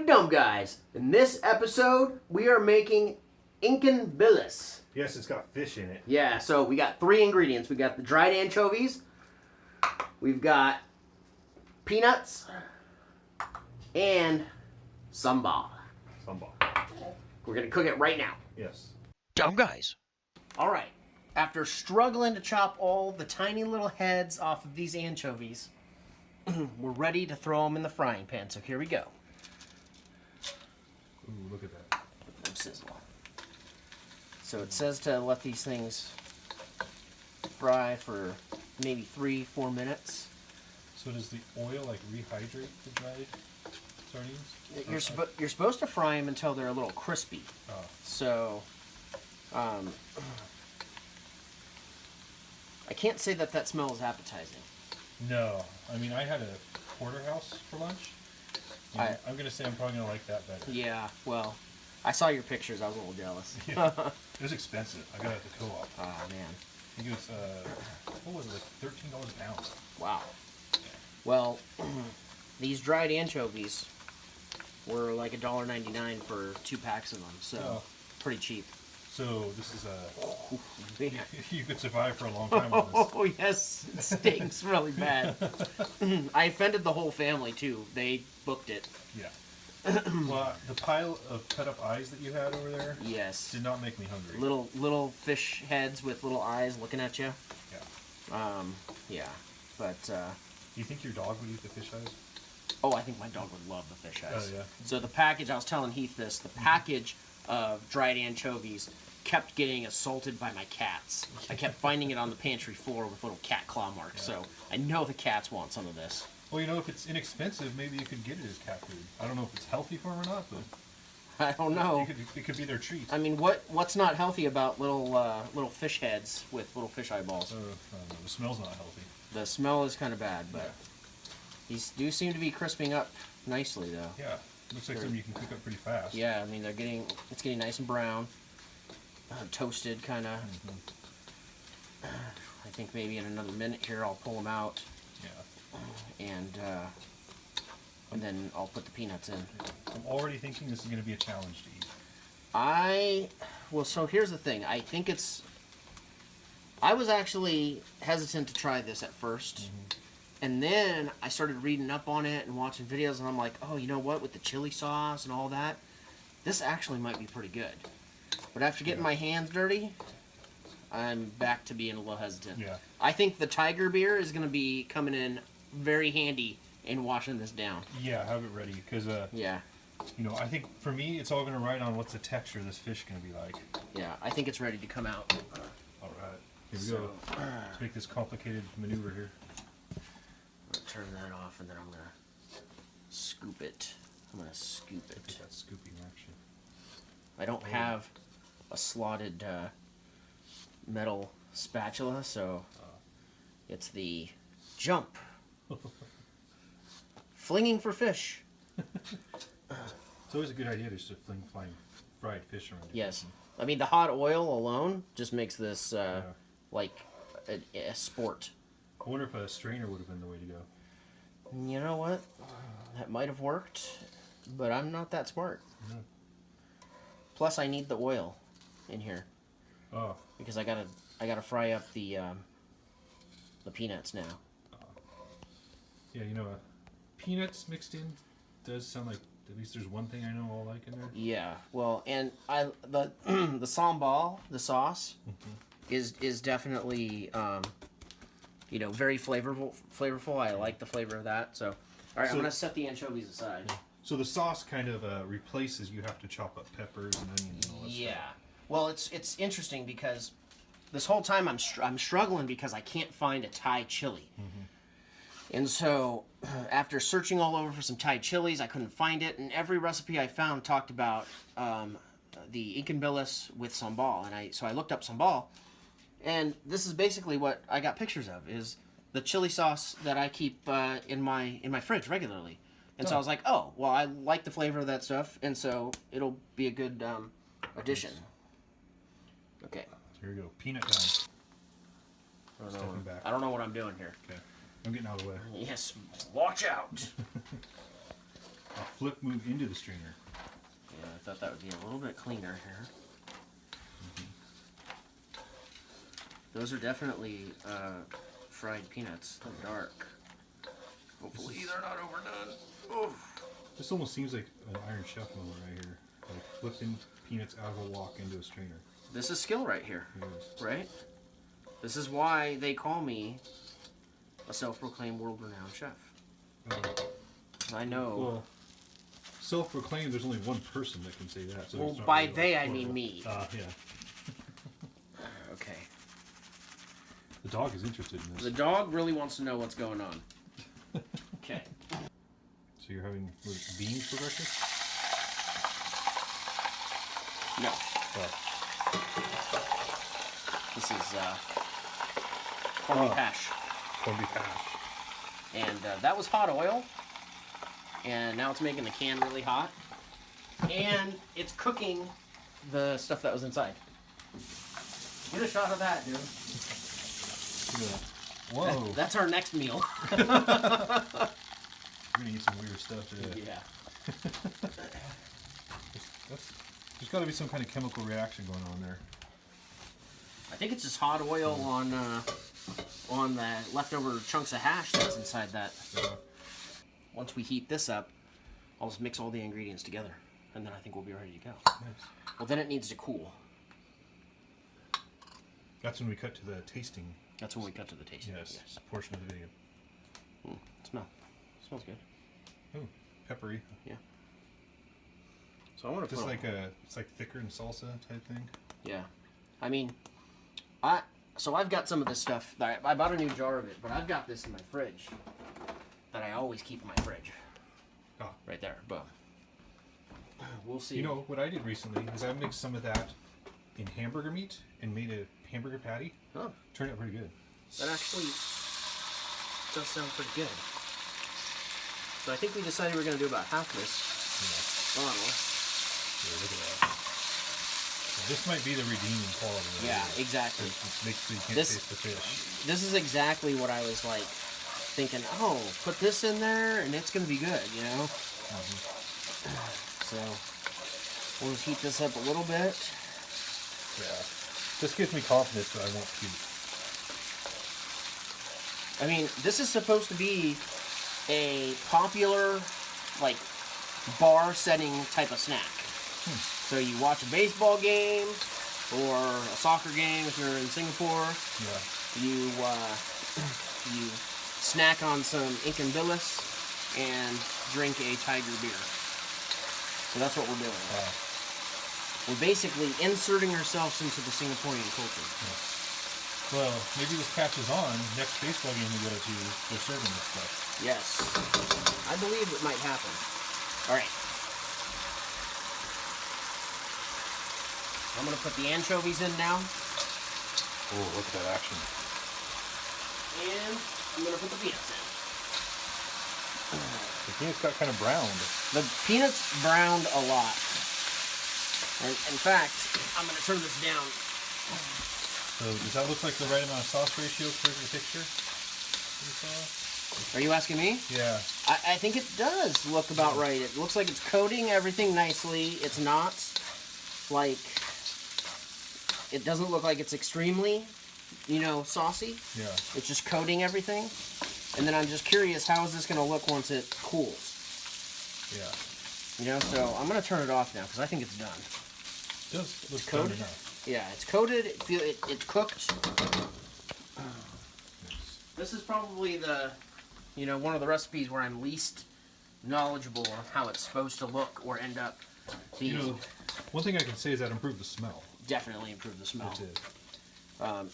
Howdy Dum Guys. In this episode, we are making Ikan Bilis. Yes, it's got fish in it. Yeah, so we got 3 ingredients. We got the dried anchovies, we've got peanuts, and sambal. Sambal. We're going to cook it right now. Yes. Dumb Guys. Alright, after struggling to chop all the tiny little heads off of these anchovies, we're ready to throw them in the frying pan, so here we go. Ooh, look at that. Sizzle. So it says to let these things fry for maybe 3-4 minutes. So does the oil like rehydrate the dried sardines? You're supposed to fry them until they're a little crispy. Oh. So I can't say that smells appetizing. No, I mean I had a porterhouse for lunch. I'm gonna say I'm probably gonna like that better. Yeah, well, I saw your pictures. I was a little jealous. Yeah. It was expensive. I got it at the co-op. Oh man. I think it was what was it, like $13 a pound. Wow. Well, these dried anchovies were like $1.99 for 2 packs of them, so pretty cheap. So this is Man. you could survive for a long time on this. Oh yes, it stinks really bad. I offended the whole family too. They booked it. Yeah. Well, the pile of cut up eyes that you had over there, Yes. did not make me hungry. Little fish heads with little eyes looking at you. Yeah. Yeah. But Do you think your dog would eat the fish eyes? oh, I think my dog would love the fish eyes. Oh yeah. So the package, I was telling Heath this, the package of dried anchovies kept getting assaulted by my cats. I kept finding it on the pantry floor with little cat claw marks. Yeah. So I know the cats want some of this. Well, you know, if it's inexpensive, maybe you could get it as cat food. I don't know if it's healthy for them or not, but I don't know. it could be their treat. I mean, what's not healthy about little fish heads with little fish eyeballs? I don't know. The smell's not healthy. The smell is kind of bad, but these do seem to be crisping up nicely, though. Yeah, looks like something you can cook up pretty fast. Yeah, I mean, it's getting nice and brown, toasted, kind of. I think maybe in another minute here, I'll pull them out, Yeah. and then I'll put the peanuts in. I'm already thinking this is going to be a challenge to eat. Well, so here's the thing. I was actually hesitant to try this at first. And then I started reading up on it and watching videos, and I'm like, oh, you know what? With the chili sauce and all that, this actually might be pretty good. But after getting my hands dirty, I'm back to being a little hesitant. Yeah. I think the Tiger beer is going to be coming in very handy in washing this down. Yeah, have it ready, because, Yeah. you know, I think for me, it's all going to ride on what's the texture of this fish going to be like. Yeah, I think it's ready to come out. All right. Here we go. Let's make this complicated maneuver here. I'm going to turn that off, and then I'm going to scoop it. I'm going to scoop Look it. at that scooping action. I don't have a slotted metal spatula, so it's the jump. Flinging for fish. It's always a good idea just to fling flying fried fish around. Yes. I mean, the hot oil alone just makes this like a sport. I wonder if a strainer would have been the way to go. You know what? That might have worked, but I'm not that smart. No. Plus, I need the oil in here Oh. because I gotta fry up the peanuts now. Yeah, you know, peanuts mixed in does sound like at least there's one thing I know I'll like in there. Yeah, well, and the the sambal, the sauce, is definitely very flavorful. I like the flavor of that. So, all right, I'm gonna set the anchovies aside. So the sauce kind of replaces you have to chop up peppers and onions and all that Yeah, stuff. well, it's interesting because this whole time I'm struggling because I can't find a Thai chili. And so, after searching all over for some Thai chilies, I couldn't find it, and every recipe I found talked about the Ikan Bilis with sambal, and so I looked up sambal, and this is basically what I got pictures of, is the chili sauce that I keep in my fridge regularly. And so I was like, oh, well, I like the flavor of that stuff, and so it'll be a good addition. Okay. So here we go. Peanut time. Stepping back. I don't know what I'm doing here. Okay. I'm getting out of the way. Yes, watch out. a flip move into the strainer. Yeah, I thought that would be a little bit cleaner here. Those are definitely fried peanuts. They're dark. Hopefully they're not overdone. Oh. This almost seems like an Iron Chef moment right here. Like flipping peanuts out of a wok into a strainer. This is skill right here, Yes. right? This is why they call me a self-proclaimed world-renowned chef. I know. Well, self-proclaimed, there's only one person that can say that. So Well, it's not by really they, like I mean plural. me. Yeah. Okay. The dog is interested in this. The dog really wants to know what's going on. Okay. So you're having what, beans for breakfast? No. Oh, This is corned beef hash. corned beef hash. And that was hot oil. And now it's making the can really hot. And it's cooking the stuff that was inside. Get a shot of that, dude. Whoa. That's our next meal. We're gonna eat some weird stuff today. Yeah. There's got to be some kind of chemical reaction going on there. I think it's just hot oil on the leftover chunks of hash that's inside that. Once we heat this up, I'll just mix all the ingredients together, and then I think we'll be ready to go. Nice. Well, then it needs to cool. That's when we cut to the tasting. That's when we cut to the tasting. Yes. Portion of the video. Smell. Smells good. Oh, peppery. Yeah. So I want to Just put like it's like thicker than salsa type thing. Yeah. I mean, so I've got some of this stuff. I bought a new jar of it, but I've got this in my fridge that I always keep in my fridge. Oh. Right there. Boom. We'll see. You know what I did recently is I mixed some of that in hamburger meat and made a hamburger patty. Oh, Turned out pretty good. that actually does sound pretty good. So I think we decided we're going to do about half this Yeah. bottle. Yeah, look at that. This might be the redeeming quality. Right Yeah, here. exactly. It makes so you can't This- taste the fish. This is exactly what I was like thinking, oh, put this in there and it's going to be good, you know? So we'll just heat this up a little bit. Yeah. This gives me confidence that I won't puke. I mean, this is supposed to be a popular, like, bar setting type of snack. So you watch a baseball game or a soccer game if you're in Singapore. Yeah. You you snack on some Ikan Bilis and drink a tiger beer. So that's what we're doing. Wow. We're basically inserting ourselves into the Singaporean culture. Well, maybe this catches on. Next baseball game we go to, they're serving this stuff. Yes. I believe it might happen. All right. I'm going to put the anchovies in now. Oh, look at that action. And I'm going to put the peanuts in. The peanuts got kind of browned. The peanuts browned a lot. And in fact, I'm going to turn this down. So does that look like the right amount of sauce ratio for the picture? You saw? Are you asking me? Yeah. I think it does look about right. It looks like it's coating everything nicely. It's not like... It doesn't look like it's extremely, saucy. Yeah. It's just coating everything. And then I'm just curious, how is this going to look once it cools? Yeah. So I'm going to turn it off now because I think it's done. It does look coated? done enough. Yeah, it's coated. It's cooked. Nice. This is probably one of the recipes where I'm least knowledgeable on how it's supposed to look or end up being. One thing I can say is that improved the smell. Definitely improved the smell. It did.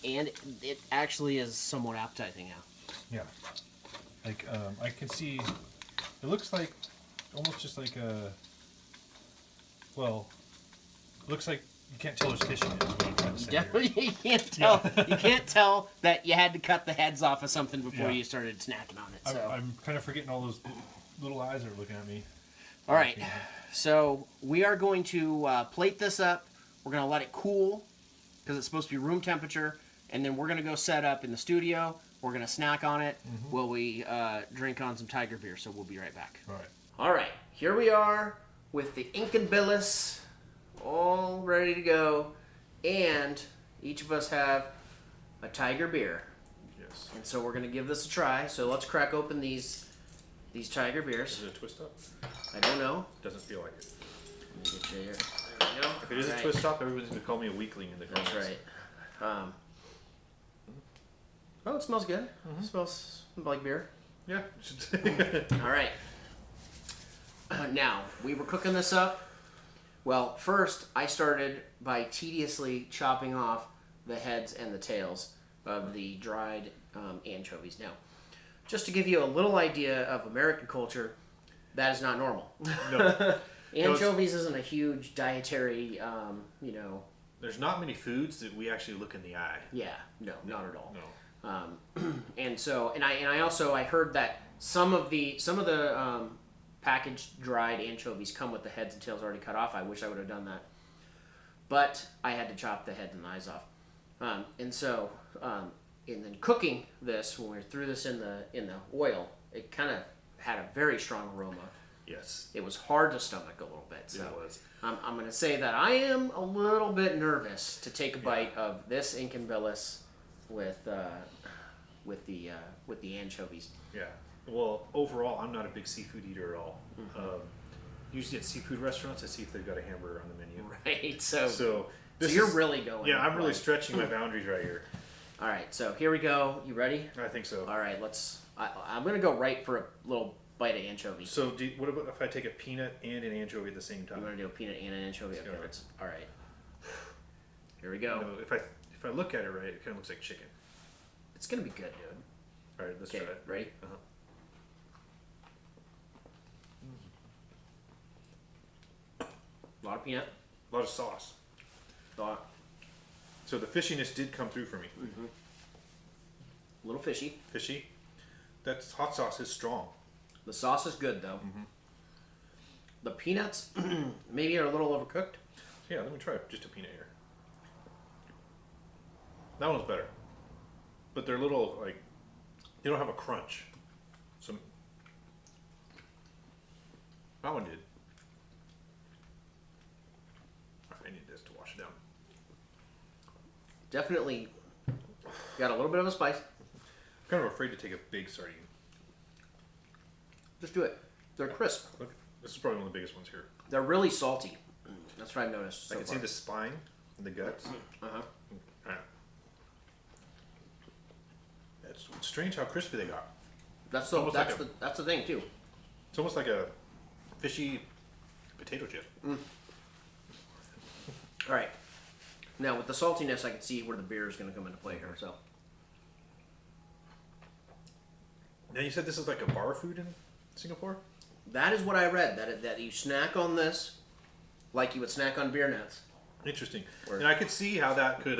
And it actually is somewhat appetizing now. Yeah. Like, I can see, it looks like, almost just like a, well, it looks like you can't tell there's fish in it. Is what I'm trying to say here. Definitely, you can't tell. You can't tell that you had to cut the heads off of something before Yeah. you started snacking on it. So, I'm kind of forgetting all those little eyes that are looking at me. all right. So we are going to plate this up. We're going to let it cool because it's supposed to be room temperature, and then we're going to go set up in the studio. We're going to snack on it while we drink on some tiger beer. So we'll be right back. All right. All right, here we are with the Ikan Bilis, all ready to go, and each of us have a tiger beer. Yes. And so we're gonna give this a try. So let's crack open these tiger beers. Is it a twist up? I don't know. Doesn't feel like it. Let me get you here. There we go. If it is a twist top, everyone's gonna call me a weakling in the comments. That's right. Oh, it smells good. It smells like beer. Yeah. All right. Now, we were cooking this up. Well, first, I started by tediously chopping off the heads and the tails of the dried anchovies. Now, just to give you a little idea of American culture, that is not normal. No. Anchovies isn't a huge dietary, There's not many foods that we actually look in the eye. Yeah, no, not at all. No. And so, I heard that some of the packaged dried anchovies come with the heads and tails already cut off. I wish I would have done that, but I had to chop the heads and the eyes off. And then cooking this, when we threw this in the oil, it kind of had a very strong aroma. Yes. It was hard to stomach a little bit. So It was. I'm going to say that I am a little bit nervous to take a bite of this Ikan Bilis with the anchovies. Yeah. Well, overall, I'm not a big seafood eater at all. Usually at seafood restaurants, I see if they've got a hamburger on the menu. Right. So this you're is, really going. Yeah, I'm really stretching my boundaries right here. All right. So here we go. You ready? I think so. All right. I'm going to go right for a little bite of anchovy. So what about if I take a peanut and an anchovy at the same time? I'm going to do a peanut and an anchovy. Okay, go. all right. Here we go. You know, if I look at it right, it kind of looks like chicken. It's going to be good, dude. All right, let's Okay, try it. ready? Uh-huh. A lot of peanut. A lot of sauce. Thought. So the fishiness did come through for me. A little fishy. Fishy. That hot sauce is strong. The sauce is good though. The peanuts maybe are a little overcooked. Yeah, let me try just a peanut here. That one's better. But they're little, like, they don't have a crunch. So, that one did. I need this to wash it down. Definitely got a little bit of a spice. I'm kind of afraid to take a big sardine. Just do it. They're crisp. Look, this is probably one of the biggest ones here. They're really salty. That's what I've noticed. I can see the spine and the guts. Uh-huh. Alright. It's strange how crispy they got. That's almost like the thing too. It's almost like a fishy potato chip. All right. Now with the saltiness, I can see where the beer is going to come into play here. So Now you said this is like a bar food in Singapore? that is what I read. That you snack on this like you would snack on beer nuts. Interesting. Or- And I could see how that could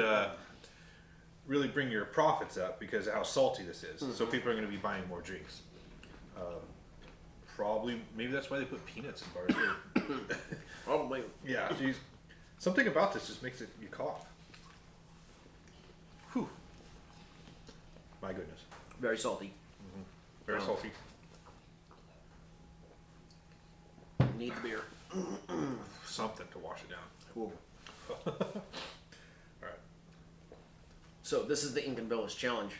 really bring your profits up because of how salty this is. So people are going to be buying more drinks. Probably, maybe that's why they put peanuts in bars here. Probably. Yeah, geez. Something about this just makes it you cough. Whew. My goodness. Very salty. Very Oh. salty. Need the beer. Something to wash it down. Cool. Alright. So this is the Ikan Bilis challenge.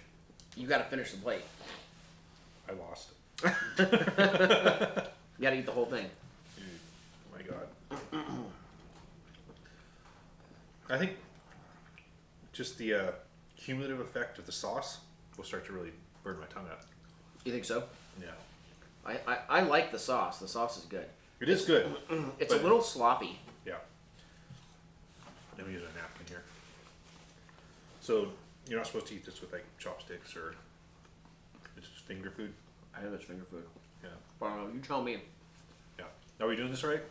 You got to finish the plate. I lost. You got to eat the whole thing. Oh my god. I think just the cumulative effect of the sauce will start to really burn my tongue out. You think so? Yeah. I like the sauce. The sauce is good. It is good. It's a little sloppy. Yeah. Let me use a napkin here. So you're not supposed to eat this with like chopsticks or it's just finger food. I think it's finger food. Yeah. You tell me. Yeah. Are we doing this right?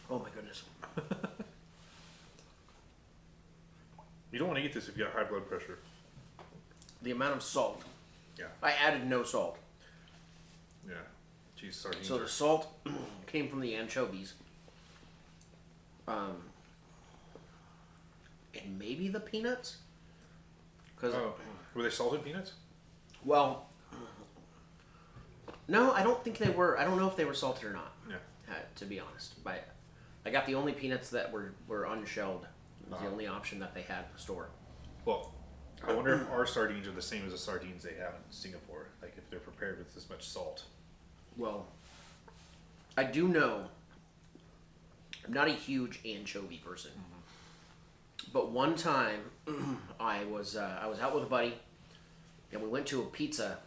Oh my goodness. You don't want to eat this if you got high blood pressure. The amount of salt. Yeah. I added no salt. Yeah. Geez, sardines. So the salt came from the anchovies. And maybe the peanuts? Because were they salted peanuts? well, No, I don't think they were. I don't know if they were salted or not. Yeah. To be honest, but I got the only peanuts that were unshelled. It was the only option that they had in the store. Well, I wonder if our sardines are the same as the sardines they have in Singapore. Like if they're prepared with this much salt. Well, I do know I'm not a huge anchovy person, but one time I was out with a buddy, and we went to a pizza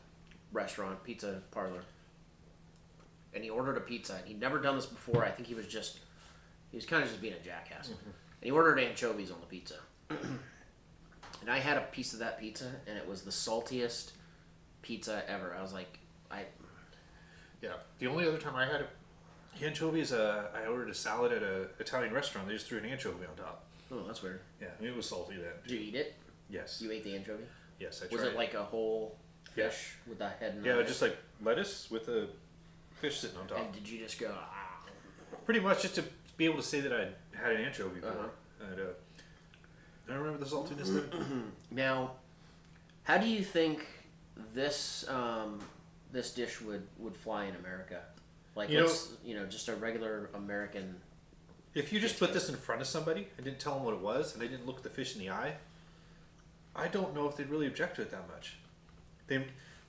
parlor, and he ordered a pizza. And he'd never done this before. I think he was kind of just being a jackass, and he ordered anchovies on the pizza. And I had a piece of that pizza, and it was the saltiest pizza ever. I was like, Yeah. The only other time I had anchovies, I ordered a salad at an Italian restaurant. They just threw an anchovy on top. oh, that's weird. Yeah, I mean, it was salty then. Did you eat it? Yes. You ate the anchovy? Yes, I tried. Was it like a whole fish with a head and Yeah, eyes? just like lettuce with a fish sitting on top. And did you just go, ah? Pretty much just to be able to say that I had an anchovy before. Uh-huh. And, I remember the saltiness there. Now, how do you think this this dish would fly in America? Like, just a regular American. If you just put this in front of somebody and didn't tell them what it was, and they didn't look the fish in the eye, I don't know if they'd really object to it that much.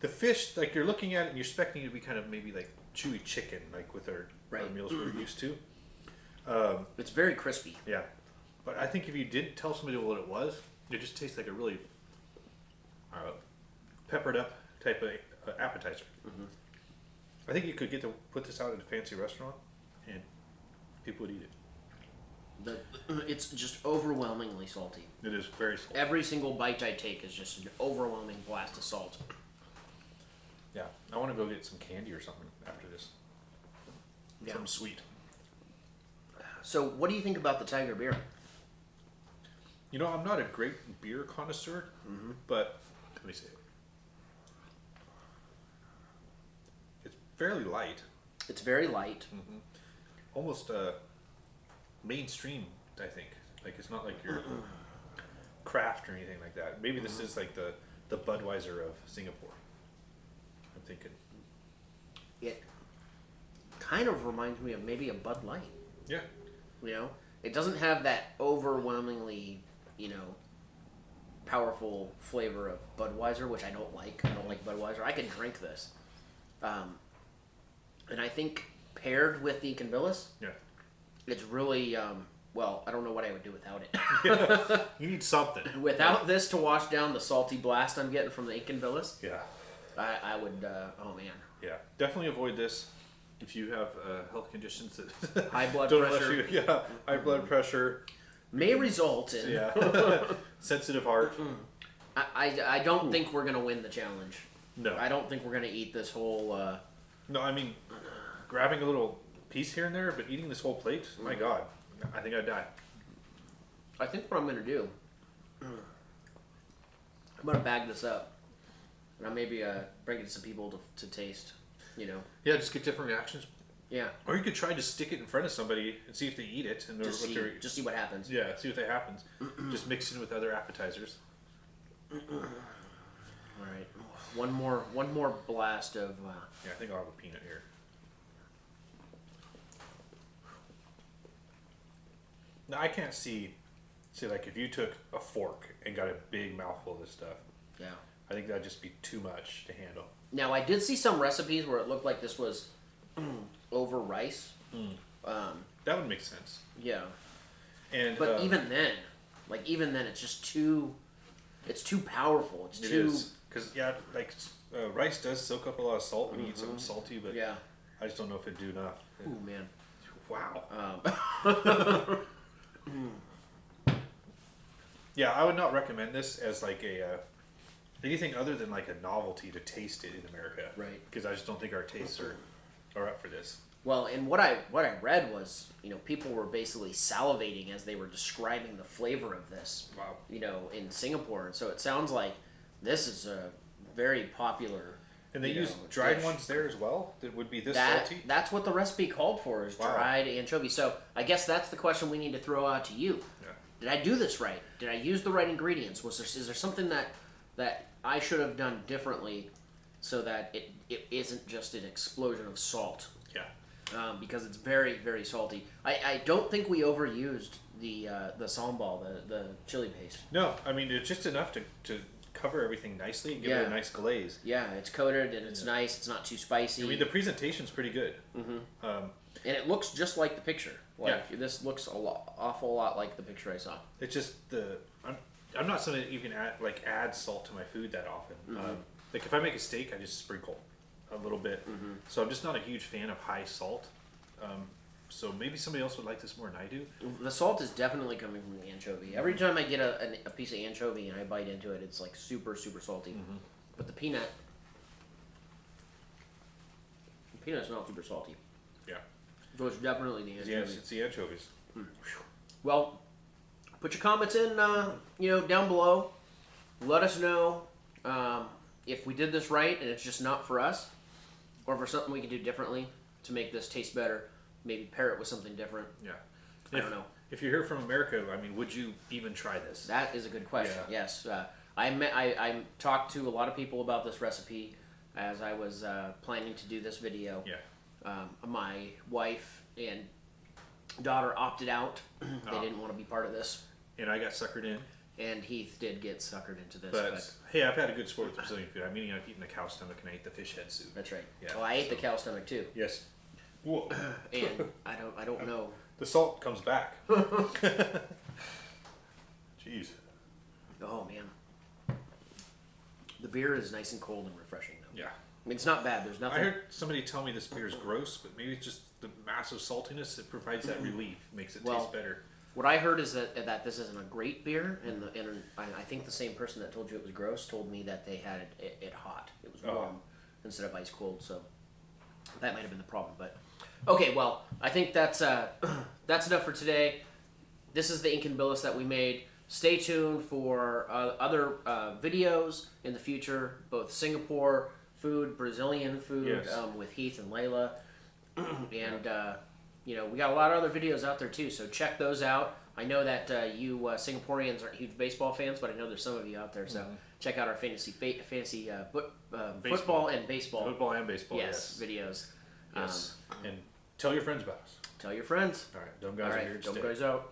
The fish, like you're looking at it and you're expecting it to be kind of maybe like chewy chicken, like with our meals we're used to. It's very crispy. Yeah. But I think if you didn't tell somebody what it was, it just tastes like a really peppered up type of appetizer. I think you could put this out at a fancy restaurant, and people would eat it. It's just overwhelmingly salty. It is very salty. Every single bite I take is just an overwhelming blast of salt. Yeah, I want to go get some candy or something after this. Yeah. Something sweet. So, what do you think about the Tiger beer? You know, I'm not a great beer connoisseur, but let me see. It's fairly light. It's very light. Almost mainstream, I think. Like, it's not like your craft or anything like that. Maybe this is like the Budweiser of Singapore. I'm thinking. It kind of reminds me of maybe a Bud Light. Yeah. You know, it doesn't have that overwhelmingly, powerful flavor of Budweiser, which I don't like. I don't like Budweiser. I could drink this. And I think paired with the Ikan Bilis, Yeah. it's really, well, I don't know what I would do without it. You need something. Without this to wash down the salty blast I'm getting from the Ikan Bilis, Yeah. I would, oh man. Yeah. Definitely avoid this if you have health conditions that High blood don't pressure. let you. Yeah. High blood pressure. May result in. Yeah. Sensitive heart. I don't think we're going to win the challenge. No. I don't think we're going to eat this whole. No, I mean, grabbing a little piece here and there, but eating this whole plate, my God, I think I'd die. I think what I'm going to do, I'm going to bag this up. And I'll maybe bring it to some people to taste, Yeah, just get different reactions. Yeah. Or you could try to stick it in front of somebody and see if they eat it. And Just see what happens. Yeah, see what happens. Just mix it with other appetizers. All right. One more blast of. Yeah, I think I'll have a peanut here. Now, I can't see, like, if you took a fork and got a big mouthful of this stuff, Yeah. I think that'd just be too much to handle. Now, I did see some recipes where it looked like this was over rice. That would make sense. Yeah. And But even then, it's just too. It's too powerful. It's it too. is. Because, yeah, like, rice does soak up a lot of salt when you eat something salty, but Yeah. I just don't know if it'd do enough. Ooh man. Wow. Yeah, I would not recommend this as like anything other than like a novelty to taste it in America. Right. Because I just don't think our tastes are up for this. Well, and what I read was, people were basically salivating as they were describing the flavor of this. Wow. In Singapore, and so it sounds like this is a very popular. And they use dried ones there as well. That would be this salty. That's what the recipe called for, is dried anchovy. So I guess that's the question we need to throw out to you. Yeah. Did I do this right? Did I use the right ingredients? Is there something that I should have done differently so that it isn't just an explosion of salt. Yeah. Because it's very, very salty. I don't think we overused the sambal, the chili paste. No, I mean it's just enough to cover everything nicely and give it a nice glaze. Yeah, it's coated and it's nice. It's not too spicy. I mean the presentation's pretty good. And it looks just like the picture. Like this looks awful lot like the picture I saw. It's just I'm not someone that even add salt to my food that often. Like if I make a steak, I just sprinkle a little bit. So I'm just not a huge fan of high salt. So maybe somebody else would like this more than I do. The salt is definitely coming from the anchovy. Every time I get a piece of anchovy and I bite into it, it's like super, super salty. But the peanut's not super salty. Yeah. So it's definitely the anchovy. Yes, it's the anchovies. Well, put your comments in, down below. Let us know if we did this right and it's just not for us, or if there's something we can do differently to make this taste better. Maybe pair it with something different. Yeah. I don't know. If you're here from America, I mean, would you even try this? That is a good question. Yeah. Yes. I talked to a lot of people about this recipe as I was planning to do this video. Yeah. My wife and daughter opted out. They didn't want to be part of this. And I got suckered in. And Heath did get suckered into this. But hey, I've had a good sport with Brazilian food. I'm eating the cow stomach and I ate the fish head soup. That's right. Yeah, Well, I ate the cow stomach too. Yes. Whoa. And I don't know. The salt comes back. Jeez. Oh man. The beer is nice and cold and refreshing though. Yeah. I mean, it's not bad. There's nothing. I heard somebody tell me this beer is gross, but maybe it's just the massive saltiness. It provides that relief, makes it taste better. What I heard is that this isn't a great beer, and I think the same person that told you it was gross told me that they had it hot. It was warm instead of ice cold, so that might have been the problem. But okay, well, I think that's enough for today. This is the Ikan Bilis that we made. Stay tuned for other videos in the future, both Singapore food, Brazilian food, with Heath and Layla, and. We got a lot of other videos out there too, so check those out. I know that you Singaporeans aren't huge baseball fans, but I know there's some of you out there, so check out our football and baseball. Football and baseball, yes. Videos. Yes. And tell your friends about us. Tell your friends. All right, dumb guys are here to dumb stay. guys out.